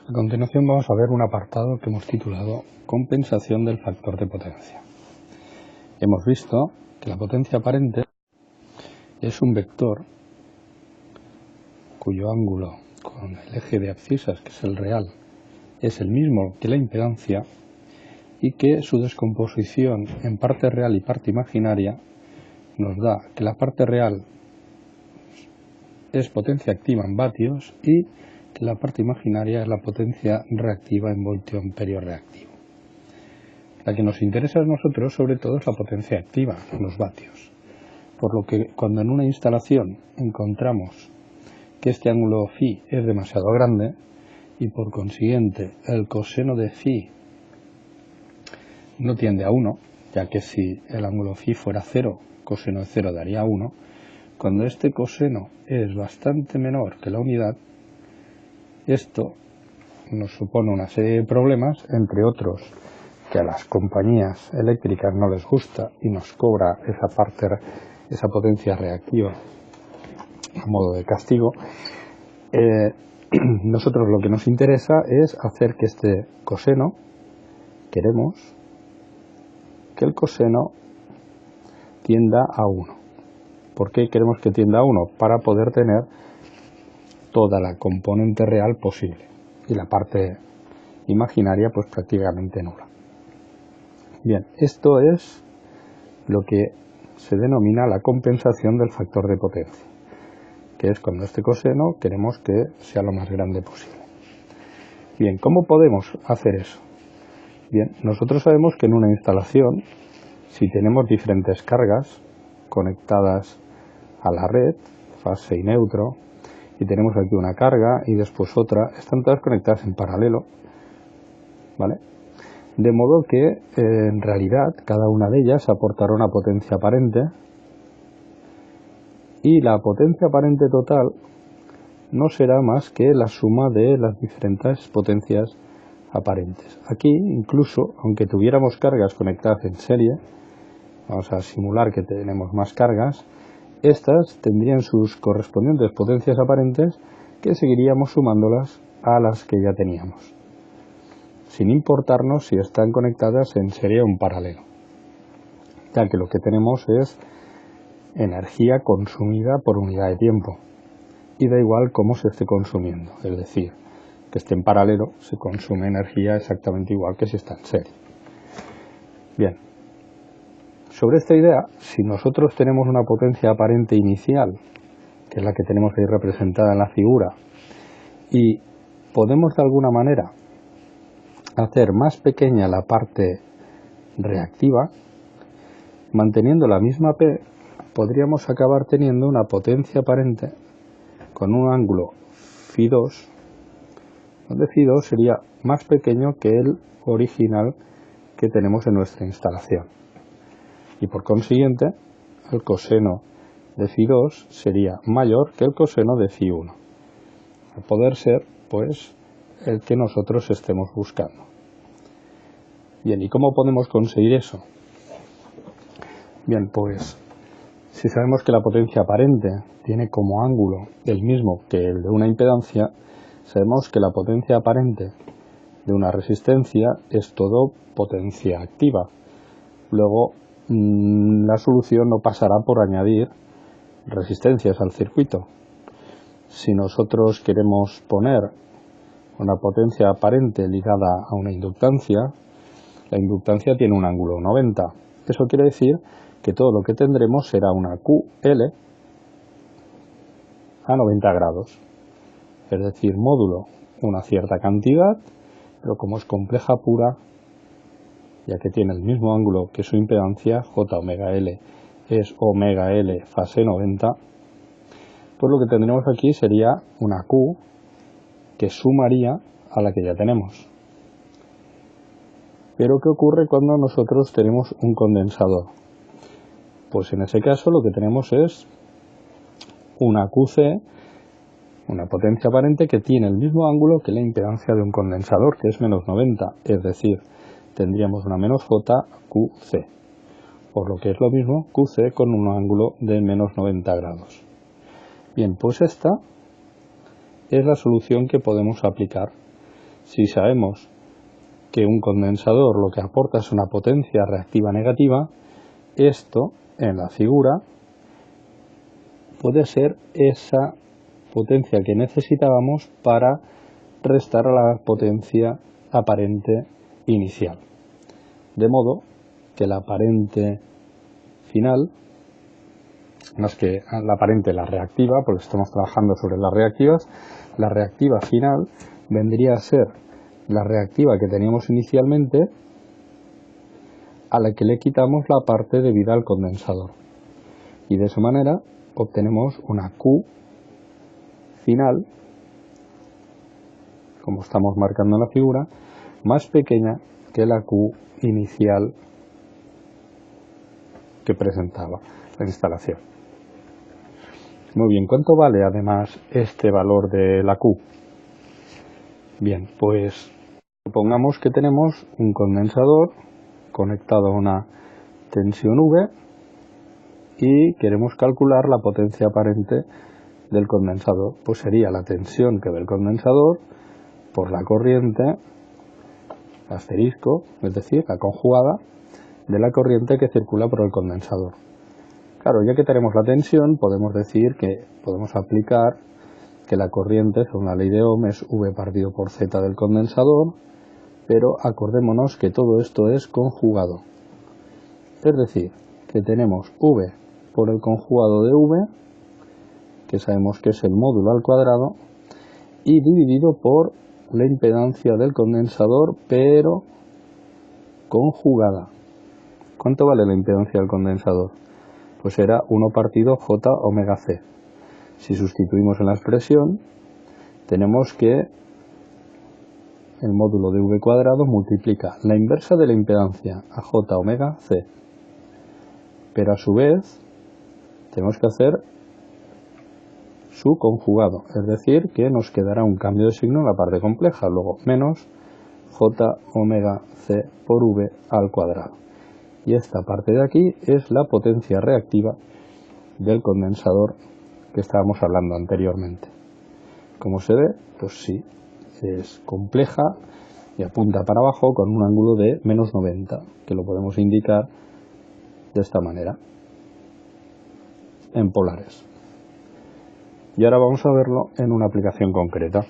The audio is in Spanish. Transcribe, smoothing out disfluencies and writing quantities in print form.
A continuación vamos a ver un apartado que hemos titulado Compensación del factor de potencia. Hemos visto que la potencia aparente es un vector cuyo ángulo con el eje de abscisas, que es el real, es el mismo que la impedancia y que su descomposición en parte real y parte imaginaria nos da que la parte real es potencia activa en vatios y que la parte imaginaria es la potencia reactiva en voltio amperio reactivo. La que nos interesa a nosotros sobre todo es la potencia activa, los vatios. Por lo que cuando en una instalación encontramos que este ángulo phi es demasiado grande y por consiguiente el coseno de phi no tiende a 1, ya que si el ángulo phi fuera 0, coseno de 0 daría 1, cuando este coseno es bastante menor que la unidad, esto nos supone una serie de problemas, entre otros que a las compañías eléctricas no les gusta y nos cobra esa potencia reactiva a modo de castigo. Nosotros lo que nos interesa es hacer que este coseno, queremos que el coseno tienda a 1. ¿Por qué queremos que tienda a 1? Para poder tener toda la componente real posible y la parte imaginaria pues prácticamente nula. Bien, esto es lo que se denomina la compensación del factor de potencia, que es cuando este coseno queremos que sea lo más grande posible. Bien, ¿cómo podemos hacer eso? Bien, nosotros sabemos que en una instalación, si tenemos diferentes cargas conectadas a la red, fase y neutro, y tenemos aquí una carga y después otra, están todas conectadas en paralelo, ¿vale? De modo que en realidad cada una de ellas aportará una potencia aparente y la potencia aparente total no será más que la suma de las diferentes potencias aparentes. Aquí incluso, aunque tuviéramos cargas conectadas en serie, vamos a simular que tenemos más cargas, estas tendrían sus correspondientes potencias aparentes que seguiríamos sumándolas a las que ya teníamos, sin importarnos si están conectadas en serie o en paralelo, ya que lo que tenemos es energía consumida por unidad de tiempo y da igual cómo se esté consumiendo, es decir, que esté en paralelo se consume energía exactamente igual que si está en serie. Bien, sobre esta idea, si nosotros tenemos una potencia aparente inicial, que es la que tenemos ahí representada en la figura, y podemos de alguna manera hacer más pequeña la parte reactiva, manteniendo la misma P, podríamos acabar teniendo una potencia aparente con un ángulo Φ2, donde Φ2 sería más pequeño que el original que tenemos en nuestra instalación. Y por consiguiente, el coseno de Φ2 sería mayor que el coseno de Φ1, a poder ser, pues, el que nosotros estemos buscando. Bien, ¿y cómo podemos conseguir eso? Bien, pues, si sabemos que la potencia aparente tiene como ángulo el mismo que el de una impedancia, sabemos que la potencia aparente de una resistencia es todo potencia activa. Luego, la solución no pasará por añadir resistencias al circuito. Si nosotros queremos poner una potencia aparente ligada a una inductancia, la inductancia tiene un ángulo 90. Eso quiere decir que todo lo que tendremos será una QL a 90 grados. Es decir, módulo una cierta cantidad, pero como es compleja pura, ya que tiene el mismo ángulo que su impedancia, J omega L es omega L fase 90, pues lo que tendremos aquí sería una Q que sumaría a la que ya tenemos. Pero ¿qué ocurre cuando nosotros tenemos un condensador? Pues en ese caso lo que tenemos es una QC, una potencia aparente que tiene el mismo ángulo que la impedancia de un condensador, que es menos 90, es decir, tendríamos una menos J QC, por lo que es lo mismo QC con un ángulo de menos 90 grados. Bien, pues esta es la solución que podemos aplicar Si sabemos que un condensador lo que aporta es una potencia reactiva negativa, esto en la figura puede ser esa potencia que necesitábamos para restar a la potencia aparente inicial. De modo que la aparente final, más que la aparente, la reactiva, porque estamos trabajando sobre las reactivas, la reactiva final vendría a ser la reactiva que teníamos inicialmente a la que le quitamos la parte debida al condensador. Y de esa manera obtenemos una Q final, como estamos marcando en la figura, más pequeña que la Q inicial que presentaba la instalación. Muy bien, ¿cuánto vale además este valor de la Q? Bien, pues supongamos que tenemos un condensador conectado a una tensión V y queremos calcular la potencia aparente del condensador. Pues sería la tensión que ve el condensador por la corriente asterisco, es decir, la conjugada de la corriente que circula por el condensador. Claro, ya que tenemos la tensión, podemos decir que podemos aplicar que la corriente, según la ley de Ohm, es V partido por Z del condensador, pero acordémonos que todo esto es conjugado. Es decir, que tenemos V por el conjugado de V, que sabemos que es el módulo al cuadrado, y dividido por la impedancia del condensador, pero conjugada. ¿Cuánto vale la impedancia del condensador? Pues será 1 partido J omega C. Si sustituimos en la expresión, tenemos que el módulo de V cuadrado multiplica la inversa de la impedancia a J omega C. Pero a su vez, tenemos que hacer su conjugado, es decir, que nos quedará un cambio de signo en la parte compleja, luego menos J omega C por V al cuadrado. Y esta parte de aquí es la potencia reactiva del condensador que estábamos hablando anteriormente. Como se ve, pues sí, es compleja y apunta para abajo con un ángulo de menos 90, que lo podemos indicar de esta manera, en polares. Y ahora vamos a verlo en una aplicación concreta.